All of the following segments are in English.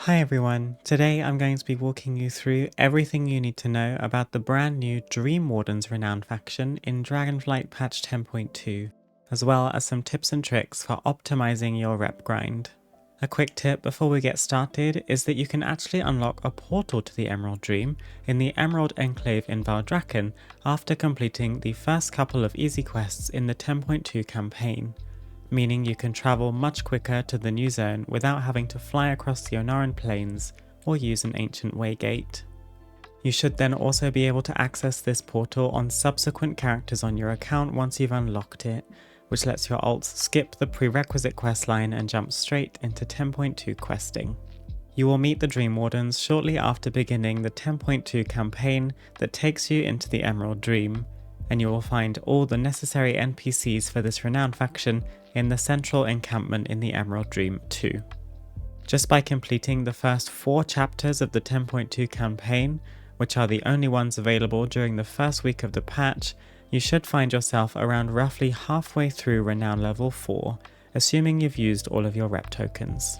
Hi everyone, today I'm going to be walking you through everything you need to know about the brand new Dream Wardens Renown faction in Dragonflight patch 10.2, as well as some tips and tricks for optimizing your rep grind. A quick tip before we get started is that you can actually unlock a portal to the Emerald Dream in the Emerald Enclave in Valdrakken after completing the first couple of easy quests in the 10.2 campaign, meaning you can travel much quicker to the new zone without having to fly across the Onaran Plains or use an ancient waygate. You should then also be able to access this portal on subsequent characters on your account once you've unlocked it, which lets your alts skip the prerequisite questline and jump straight into 10.2 questing. You will meet the Dream Wardens shortly after beginning the 10.2 campaign that takes you into the Emerald Dream, and you will find all the necessary NPCs for this renowned faction in the central encampment in the Emerald Dream too. Just by completing the first 4 chapters of the 10.2 campaign, which are the only ones available during the first week of the patch, you should find yourself around roughly halfway through Renown level 4, assuming you've used all of your rep tokens.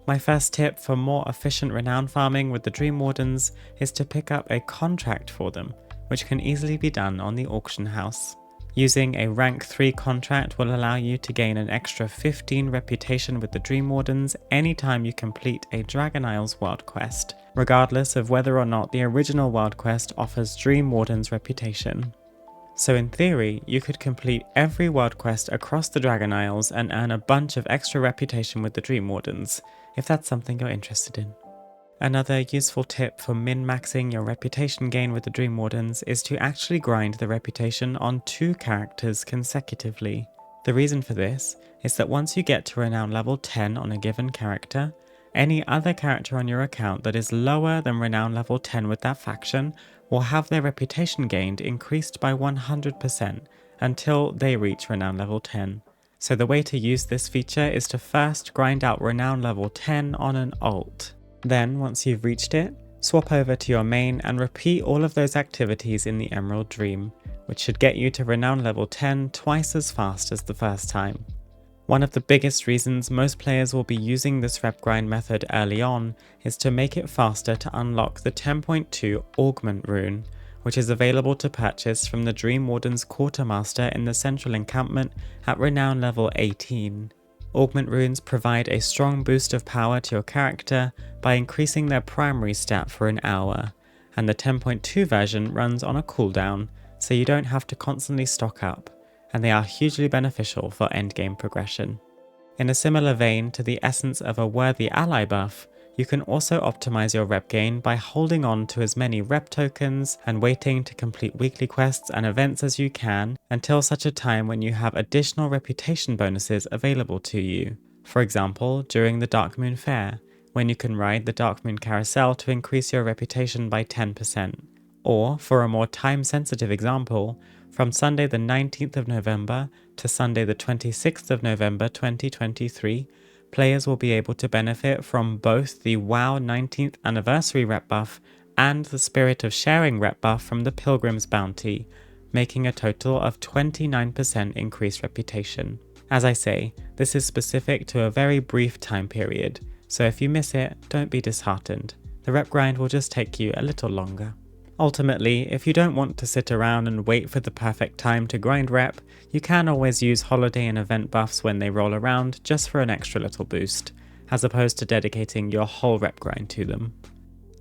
My first tip for more efficient Renown farming with the Dream Wardens is to pick up a contract for them, which can easily be done on the auction house. Using a rank 3 contract will allow you to gain an extra 15 reputation with the Dream Wardens anytime you complete a Dragon Isles World Quest, regardless of whether or not the original World Quest offers Dream Wardens reputation. So in theory, you could complete every World Quest across the Dragon Isles and earn a bunch of extra reputation with the Dream Wardens, if that's something you're interested in. Another useful tip for min-maxing your reputation gain with the Dream Wardens is to actually grind the reputation on 2 characters consecutively. The reason for this is that once you get to Renown level 10 on a given character, any other character on your account that is lower than Renown level 10 with that faction will have their reputation gained increased by 100% until they reach Renown level 10. So the way to use this feature is to first grind out Renown level 10 on an alt. Then, once you've reached it, swap over to your main and repeat all of those activities in the Emerald Dream, which should get you to Renown level 10 twice as fast as the first time. One of the biggest reasons most players will be using this rep grind method early on is to make it faster to unlock the 10.2 Augment rune, which is available to purchase from the Dream Wardens Quartermaster in the central encampment at Renown level 18. Augment runes provide a strong boost of power to your character by increasing their primary stat for an hour, and the 10.2 version runs on a cooldown, so you don't have to constantly stock up, and they are hugely beneficial for endgame progression. In a similar vein to the essence of a worthy ally buff, you can also optimize your rep gain by holding on to as many rep tokens and waiting to complete weekly quests and events as you can until such a time when you have additional reputation bonuses available to you. For example, during the Dark Moon Fair, when you can ride the Dark Moon Carousel to increase your reputation by 10%. Or, for a more time-sensitive example, from Sunday the 19th of November to Sunday the 26th of November 2023, players will be able to benefit from both the WoW 19th anniversary rep buff and the Spirit of Sharing rep buff from the Pilgrim's Bounty, making a total of 29% increased reputation. As I say, this is specific to a very brief time period, so if you miss it, don't be disheartened. The rep grind will just take you a little longer. Ultimately, if you don't want to sit around and wait for the perfect time to grind rep, you can always use holiday and event buffs when they roll around just for an extra little boost, as opposed to dedicating your whole rep grind to them.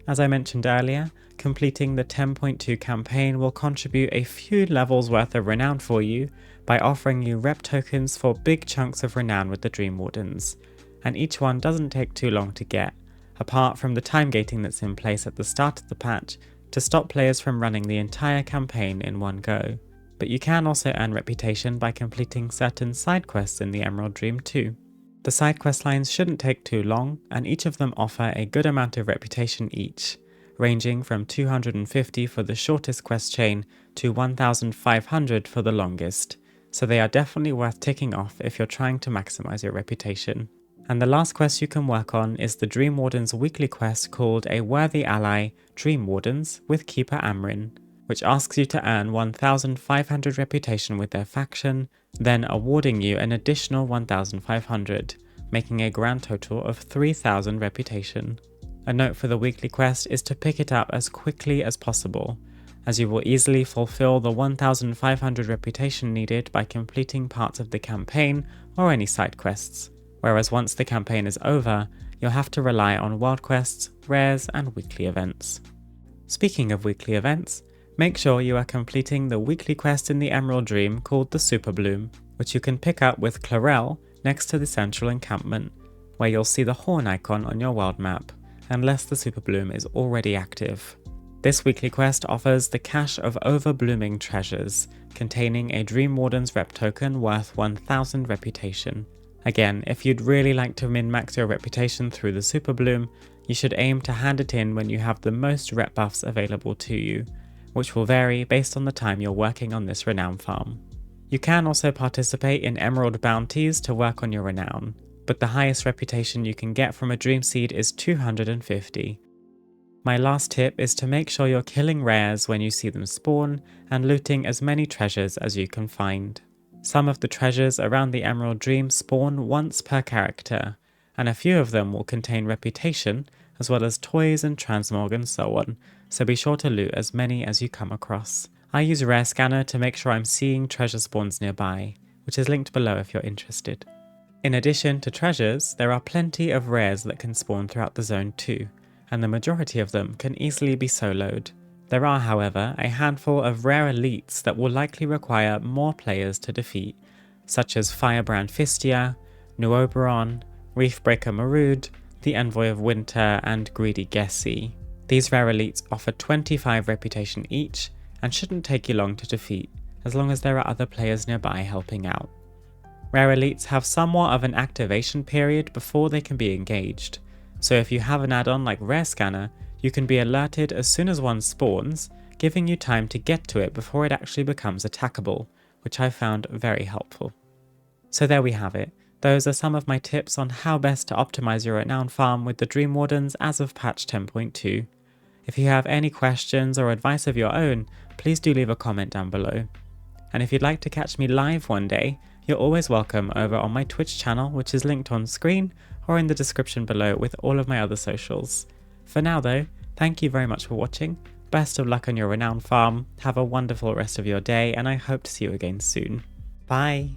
As I mentioned earlier, completing the 10.2 campaign will contribute a few levels worth of renown for you by offering you rep tokens for big chunks of renown with the Dream Wardens, and each one doesn't take too long to get, apart from the time gating that's in place at the start of the patch to stop players from running the entire campaign in one go. But you can also earn reputation by completing certain side quests in the Emerald Dream too. The side quest lines shouldn't take too long, and each of them offer a good amount of reputation each, ranging from 250 for the shortest quest chain to 1500 for the longest, so they are definitely worth ticking off if you're trying to maximize your reputation. And the last quest you can work on is the Dream Wardens weekly quest called A Worthy Ally, Dream Wardens with Keeper Amrin, which asks you to earn 1500 reputation with their faction, then awarding you an additional 1500, making a grand total of 3000 reputation. A note for the weekly quest is to pick it up as quickly as possible, as you will easily fulfill the 1500 reputation needed by completing parts of the campaign or any side quests, whereas once the campaign is over, you'll have to rely on world quests, rares, and weekly events. Speaking of weekly events, make sure you are completing the weekly quest in the Emerald Dream called the Superbloom, which you can pick up with Clarel next to the central encampment, where you'll see the horn icon on your world map, unless the Superbloom is already active. This weekly quest offers the cache of overblooming treasures, containing a Dream Wardens rep token worth 1000 reputation. Again, if you'd really like to min-max your reputation through the Superbloom, you should aim to hand it in when you have the most rep buffs available to you, which will vary based on the time you're working on this Renown farm. You can also participate in Emerald bounties to work on your Renown, but the highest reputation you can get from a Dream Seed is 250. My last tip is to make sure you're killing rares when you see them spawn and looting as many treasures as you can find. Some of the treasures around the Emerald Dream spawn once per character, and a few of them will contain reputation as well as toys and transmog and so on, so be sure to loot as many as you come across. I use Rare Scanner to make sure I'm seeing treasure spawns nearby, which is linked below if you're interested. In addition to treasures, there are plenty of rares that can spawn throughout the zone too, and the majority of them can easily be soloed. There are, however, a handful of rare elites that will likely require more players to defeat, such as Firebrand Fistia, Nuoberon, Reefbreaker Marud, the Envoy of Winter, and Greedy Gessi. These rare elites offer 25 reputation each, and shouldn't take you long to defeat, as long as there are other players nearby helping out. Rare elites have somewhat of an activation period before they can be engaged, so if you have an add-on like Rare Scanner, you can be alerted as soon as one spawns, giving you time to get to it before it actually becomes attackable, which I found very helpful. So there we have it. Those are some of my tips on how best to optimize your Renown farm with the Dream Wardens as of patch 10.2. If you have any questions or advice of your own, please do leave a comment down below. And if you'd like to catch me live one day, you're always welcome over on my Twitch channel, which is linked on screen or in the description below with all of my other socials. For now though, thank you very much for watching, best of luck on your Renown farm, have a wonderful rest of your day, and I hope to see you again soon. Bye!